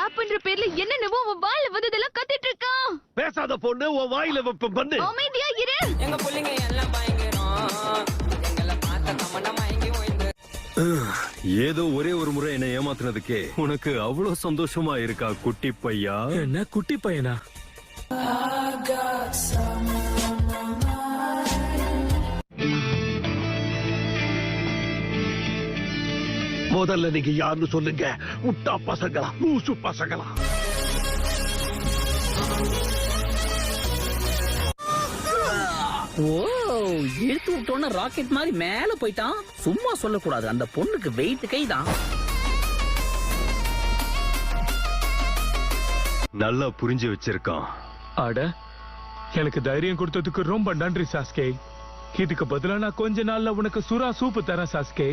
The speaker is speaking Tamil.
ஆப்ன்ற பேர்ல என்னென்னவோ அவன் வாயில வந்ததெல்லாம் கத்திட்டு இருக்கான். பேசாத பொண்ணு, உன் வாயில வெப்பம் பண்ணு. அமைதியா இரு. எங்க புள்ளைங்க எல்லாம் பயங்கரம். எங்களை பார்த்த தமன்னா மயங்கி ஓய்ந்து. ஏதோ ஒரே ஒரு முறை என்ன ஏமாத்துனதுக்கே உனக்கு அவ்வளவு சந்தோஷமா இருக்கா குட்டி பையா? என்ன குட்டி பையனா? முதல்ல நீங்க யாருன்னு சொல்லுங்க. முட்டா பசங்களா, லூசு பசங்களா? ஓ, இழுத்து விட்டோன்னு ராக்கெட் மாதிரி மேல போயிட்டான். சும்மா சொல்லக்கூடாது, அந்த பொண்ணுக்கு வெயிட் கைதான். நல்லா புரிஞ்சு வச்சிருக்கான். அட, எனக்கு தைரியம் கொடுத்ததுக்கு ரொம்ப நன்றி சாஸ்கே. இதுக்கு பதிலா நான் கொஞ்ச நாள்ல உனக்கு சுறா சூப்பு தரேன் சாஸ்கே.